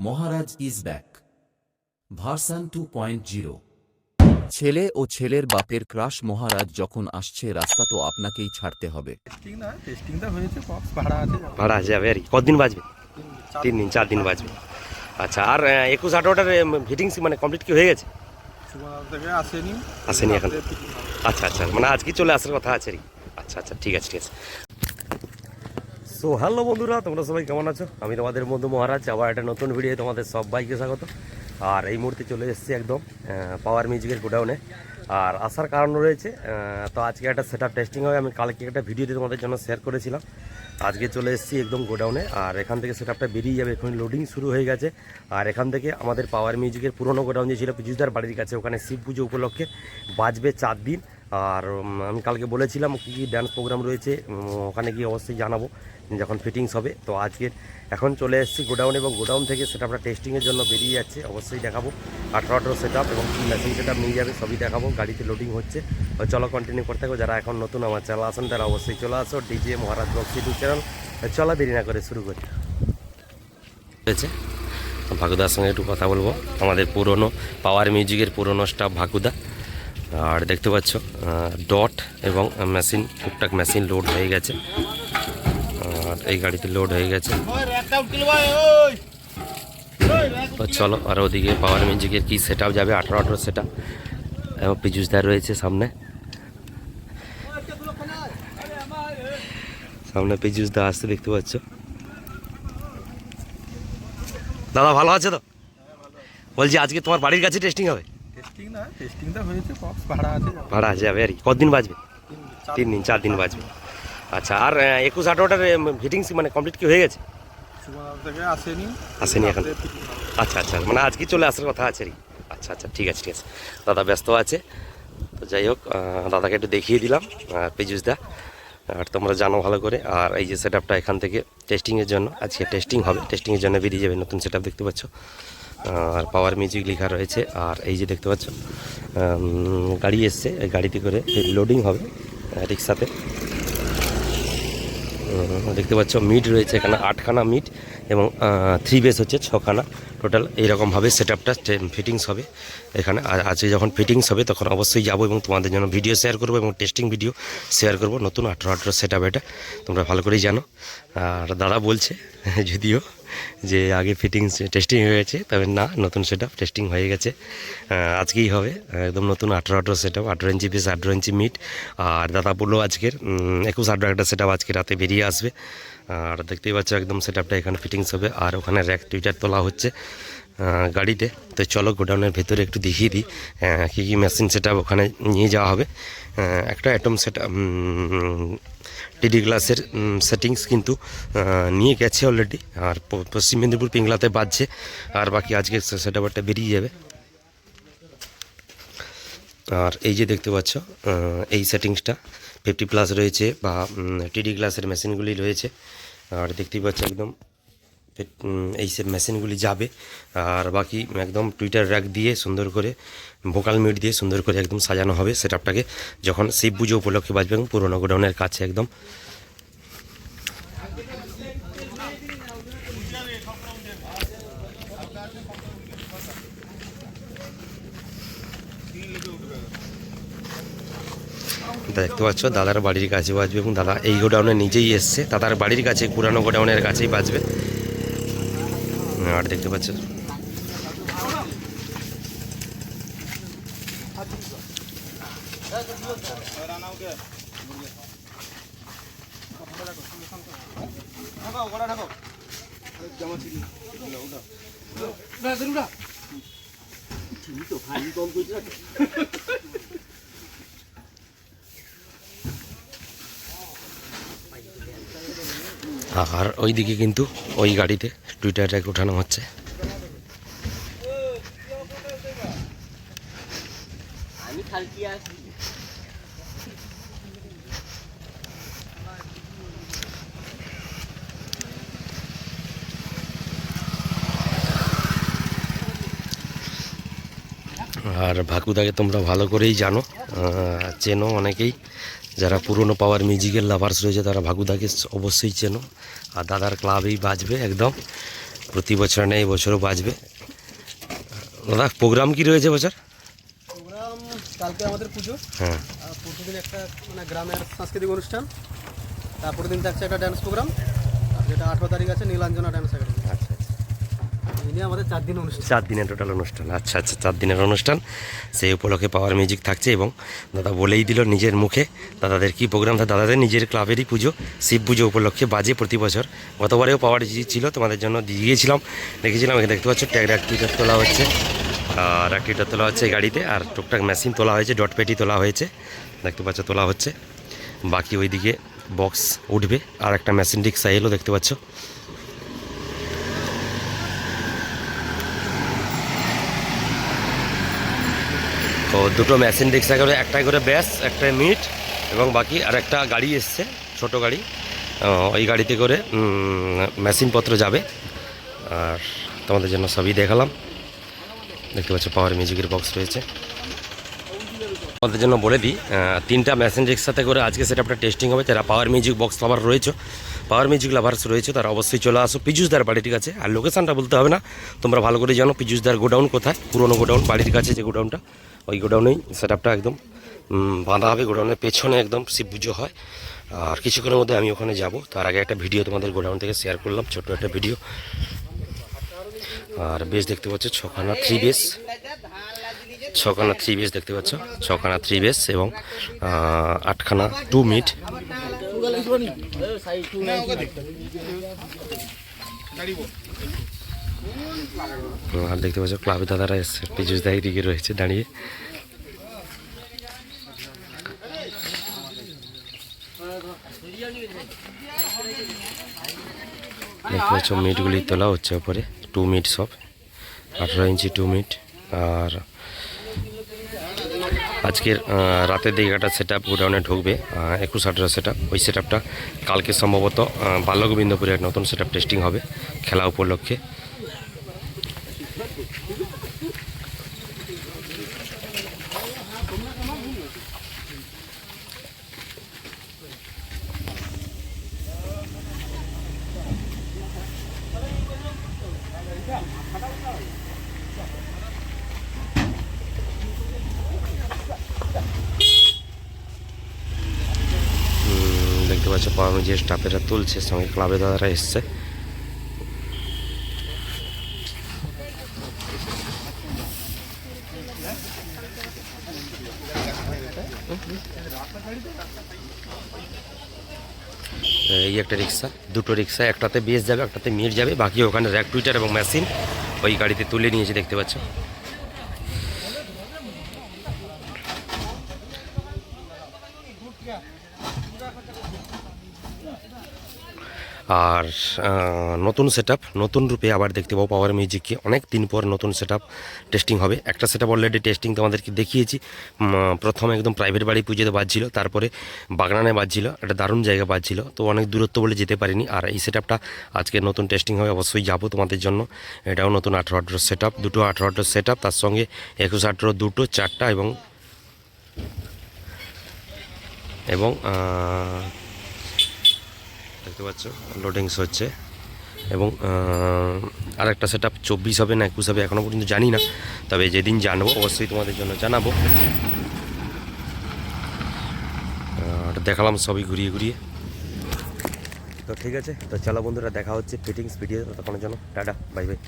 Maharaj is back version 2.0। ছেলে ও ছেলের বাপের ক্রাশ মহারাজ যখন আসছে রাস্তা তো আপনাকেই ছাড়তে হবে। ভাড়া আছে যাবে আর কি। কতদিন বাজবে? 3 দিন 4 দিন বাজবে। আচ্ছা, আর 21-18টার ফিটিংস মানে কমপ্লিট কি হয়ে গেছে? আসেনি এখন। আচ্ছা আচ্ছা, মানে আজকে চলে আসার কথা আছে আর কি। আচ্ছা আচ্ছা, ঠিক আছে ঠিক আছে। সো হ্যালো বন্ধুরা, তোমরা সবাই কেমন আছো? আমি তোমাদের বন্ধু মহারাজ, আবার একটা নতুন ভিডিও তোমাদের সবাইকে স্বাগত। আর এই মুহূর্তে চলে এসেছি একদম পাওয়ার মিউজিকের গোডাউনে। আর আসার কারণ রয়েছে, তো আজকে একটা সেটআপ টেস্টিং হবে। আমি কালকে একটা ভিডিওতে তোমাদের জন্য শেয়ার করেছিলাম। আজকে চলে এসেছি একদম গোডাউনে, আর এখান থেকে সেটআপটা বেরিয়ে যাবে। এখন লোডিং শুরু হয়ে গেছে। আর এখান থেকে আমাদের পাওয়ার মিউজিকের পুরনো গোডাউন যে ছিল পিজুসদার বাড়ির কাছে, ওখানে শিব পুজো উপলক্ষে বাজবে 4 দিন। আর আমি কালকে বলেছিলাম কী কী ড্যান্স প্রোগ্রাম রয়েছে, ওখানে গিয়ে অবশ্যই জানাবো যখন ফিটিংস হবে। তো আজকে এখন চলে এসেছি গোডাউন, এবং গোডাউন থেকে সেটআপটা টেস্টিংয়ের জন্য বেরিয়ে যাচ্ছে। অবশ্যই দেখাবো 18 সেটআপ এবং মেশিন সেটআপ নিয়ে যাবে, সবই দেখাবো। গাড়িতে লোডিং হচ্ছে। চলো কন্টিনিউ করতে থাকো। যারা এখন নতুন আমার চ্যানেল আসেন তারা অবশ্যই চলে আসো ডিজে মহারাজ ব্লগস ইউটিউব চ্যানেল। চলো দেরি না করে শুরু করি। হয়েছে ভাগুদার সঙ্গে একটু কথা বলবো, আমাদের পুরনো পাওয়ার মিউজিকের পুরনো স্টাফ ভাগুদা। আর দেখতে পাচ্ছ ডট এবং মেশিন, টুকটাক মেশিন লোড হয়ে গেছে। আর এই গাড়িতে লোড হয়ে গেছে। তো চলো, আর ওদিকে পাওয়ার মিউজিকের কি সেটআপ যাবে 18 সেটআপ, এবং পিজুসদার রয়েছে সামনে। সামনে পিজুসদা আসতে দেখতে পাচ্ছ। দাদা ভালো আছে তো? বলছি আজকে তোমার বাড়ির কাছে টেস্টিং হবে? ভাড়া আছে যাবে আর কি। কতদিন বাজবে? 3 দিন 4 দিন বাজবে। আচ্ছা, আর 21-18টার ফিটিংস মানে কমপ্লিট কি হয়ে গেছে? আসেনি এখন। আচ্ছা আচ্ছা, মানে আজকে চলে আসার কথা আছে আর কি। আচ্ছা আচ্ছা, ঠিক আছে ঠিক আছে। দাদা ব্যস্ত আছে, তো যাই হোক দাদাকে একটু দেখিয়ে দিলাম পিজুসদা। আর তোমরা জানো ভালো করে। আর এই যে সেটআপটা এখান থেকে টেস্টিংয়ের জন্য, আজকে টেস্টিং হবে, টেস্টিংয়ের জন্য বেরিয়ে যাবে নতুন সেটআপ দেখতে পাচ্ছ। আর পাওয়ার মিউজিক লেখা রয়েছে। আর এই যে দেখতে পাচ্ছ গাড়ি এসছে, এই গাড়িতে করে লোডিং হবে রিক্সাতে। দেখতে পাচ্ছ মিট রয়েছে এখানে 8খানা মিট, এবং 3 বেস হচ্ছে 6খানা টোটাল। এইরকমভাবে সেটআপটা ফিটিংস হবে এখানে। আর আজকে যখন ফিটিংস হবে তখন অবশ্যই যাবো এবং তোমাদের জন্য ভিডিও শেয়ার করবো এবং টেস্টিং ভিডিও শেয়ার করবো। নতুন 18 সেটআপ এটা তোমরা ভালো করেই জানো। আর দাদা বলছে যদিও যে আগে ফিটিংস টেস্টিং হয়ে গেছে, তবে না, নতুন সেটআপ টেস্টিং হয়ে গেছে, আজকেই হবে একদম নতুন 18 সেটআপ, 18 ইঞ্চি বেস, 18 ইঞ্চি মিট। আর দাদা বললো আজকের 21-18 একটা সেটআপ আজকে রাতে বেরিয়ে আসবে। আর দেখতেই পাচ্ছ একদম সেটআপটা এখানে ফিটিংস হবে। আর ওখানে র্যাক টুইটার তোলা হচ্ছে গাড়িতে। তো চলো গোডাউনের ভেতরে একটু দেখিয়ে দিই কী কী মেশিন সেটআপ ওখানে নিয়ে যাওয়া হবে। একটা অ্যাটম সেটআপ টিডি গ্লাসের সেটিংস কিন্তু নিয়ে গেছে অলরেডি। আর পশ্চিম মেদিনীপুর পিংলাতে বাজছে। আর বাকি আজকে সেটআপটা বেরিয়ে যাবে। আর এই যে দেখতে পাচ্ছ এই সেটিংসটা 50+ রয়েছে, বা টিডি গ্লাসের মেশিনগুলি রয়েছে। আর দেখতেই পাচ্ছ একদম এই সব মেশিনগুলি যাবে। আর বাকি একদম টুইটার র্যাক দিয়ে সুন্দর করে, ভোকাল মিট দিয়ে সুন্দর করে একদম সাজানো হবে সেটআপটাকে, যখন শিব পুজো উপলক্ষে বাজবে এবং পুরোনো গোডাউনের কাছে একদম। দেখতে পাচ্ছ দাদার বাড়ির কাছে বাজবে, এবং দাদা এই গোডাউনে নিজেই এসছে, দাদার বাড়ির কাছে পুরানো গোডাউনের কাছেই বাজবে। আর দেখতে পাচ্ছ আর ওইদিকে কিন্তু ওই গাড়িতে টুইটার র্যাক উঠানো হচ্ছে। আর ভাকুদাকে তোমরা ভালো করেই জানো, চেনো অনেকেই। যারা পুরনো পাওয়ার মিউজিকের লাভার্স রয়েছে তারা ভাগুদাকে অবশ্যই চেনো। আর দাদার ক্লাবেই বাজবে একদম। প্রতি বছর নেই এবছরও বাজবে। দাদা প্রোগ্রাম কি রয়েছে বছর? প্রোগ্রাম কালকে আমাদের পুজো, হ্যাঁ আর পরশুদিন একটা মানে গ্রামের সাংস্কৃতিক অনুষ্ঠান, তারপরের দিন থাকছে একটা ড্যান্স প্রোগ্রাম, আর যেটা 18 তারিখ আছে নীলাঞ্জনা ড্যান্স একাডেমি। আচ্ছা আচ্ছা, এই নিয়ে আমাদের 4 দিন অনুষ্ঠান। 4 দিনের টোটাল অনুষ্ঠান। আচ্ছা আচ্ছা, 4 দিনের অনুষ্ঠান, সেই উপলক্ষে পাওয়ার মিউজিক থাকছে। এবং দাদা বলেই দিল নিজের মুখে দাদাদের কী প্রোগ্রাম থাকে। দাদাদের নিজের ক্লাবেরই পুজো, শিব পুজো উপলক্ষে বাজে প্রতি বছর। গতবারেও পাওয়ার ছিল, তোমাদের জন্য দিয়ে গিয়েছিলাম, দেখেছিলাম। এখানে দেখতে পাচ্ছ ট্যাগ অ্যাক্টিভেটার তোলা হচ্ছে, আর অ্যাক্টিভেটার তোলা হচ্ছে এই গাড়িতে, আর টুকটাক মেশিন তোলা হয়েছে, ডট পেটি তোলা হয়েছে, দেখতে পাচ্ছ তোলা হচ্ছে। বাকি ওইদিকে বক্স উঠবে, আর একটা মেশিন রিক্সা এলো দেখতে পাচ্ছ। তো দুটো মেশিন রিক্সা করে, একটাই করে ব্যাস, একটাই মিট, এবং বাকি আর একটা গাড়ি এসছে, ছোট গাড়ি। ওই গাড়িতে করে মেশিনপত্র যাবে। আর তোমাদের জন্য সবই দেখালাম, দেখতে পাচ্ছ পাওয়ার মিউজিকের বক্স রয়েছে। তোমাদের জন্য বলে দিই, 3টা মেশিন রিক্সাতে করে আজকে সেটা আপনার টেস্টিং হবে। যারা পাওয়ার মিউজিক বক্স লাভার রয়েছে, পাওয়ার মিউজিক লাভার্স রয়েছে, তারা অবশ্যই চলে আসো পীযুষদার বাড়ির কাছে। আর লোকেশানটা বলতে হবে না, তোমরা ভালো করে জানো পীযুষদার গোডাউন কোথায়। পুরনো গোডাউন, বাড়ির কাছে যে গোডাউনটা, ওই গোডাউনেই সেট আপটা একদম বাঁধা হবে। গোডাউনের পেছনে একদম শিব পুজো হয়। আর কিছুক্ষণের মধ্যে আমি ওখানে যাব। তার আগে একটা ভিডিও তোমাদের গোডাউন থেকে শেয়ার করলাম, ছোট্ট একটা ভিডিও। আর বেশ দেখতে পাচ্ছ 6খানা 3 বেস, 6খানা 3 বেস দেখতে পাচ্ছ, 6খানা 3 বেস এবং 8খানা 2 মিট। আর দেখতে পাচ্ছ ক্লাবে দাদারা এসছে, পীযুষ দা এদিকে রয়েছে দাঁড়িয়ে। দেখতে পাচ্ছ মিটগুলি তোলা হচ্ছে ওপরে, 2 মিট সব, 18 ইঞ্চি 2 মিট। আর আজকের রাতের দিকে একটা সেট আপ গোডাউনে ঢুকবে, 21-18 সেট আপ। ওই সেট আপটা কালকে সম্ভবত বাল্যগোবিন্দপুরে এক নতুন সেট আপ টেস্টিং হবে খেলা উপলক্ষে। দেখতে পাচ্ছ পাওয়ার মিউজিক স্টাফেরা তুলছে, সঙ্গে ক্লাবে দাদারা এসছে। এই একটা রিক্সা, দুটো রিক্সা, একটাতে বেস যাবে, একটাতে মিট যাবে। বাকি ওখানে র্যাক টুইটার এবং মেশিন ওই গাড়িতে তুলে নিয়েছে দেখতে পাচ্ছ। আর নতুন সেট আপ, নতুন রূপে আবার দেখতে পাবো পাওয়ার মিউজিককে। অনেক দিন পর নতুন সেট আপ টেস্টিং হবে। একটা সেট আপ অলরেডি টেস্টিং তোমাদেরকে দেখিয়েছি। প্রথমে একদম প্রাইভেট বাড়ি পুজোতে বাজছিল, তারপরে বাগনানে বাজছিল, একটা দারুণ জায়গা বাজছিল। তো অনেক দূরত্ব বলে যেতে পারিনি। আর এই সেট আপটা আজকে নতুন টেস্টিং হবে, অবশ্যই যাবো তোমাদের জন্য। এটাও নতুন 18-18 সেট আপ, দুটো 18-18 সেট আপ, তার সঙ্গে 21-18 দুটো, 4টা এবং দেখতে পাচ্ছ লোডিংস হচ্ছে। এবং আরেকটা সেট আপ 24 হবে না 21 হবে এখনও পর্যন্ত জানি না, তবে যেদিন জানবো অবশ্যই তোমাদের জন্য জানাবো। দেখালাম সবই ঘুরিয়ে ঘুরিয়ে। তো ঠিক আছে, তো চলো বন্ধুরা, দেখা হচ্ছে ফিটিংস ভিডিও। ততক্ষণের জন্য টাটা, বাই বাই।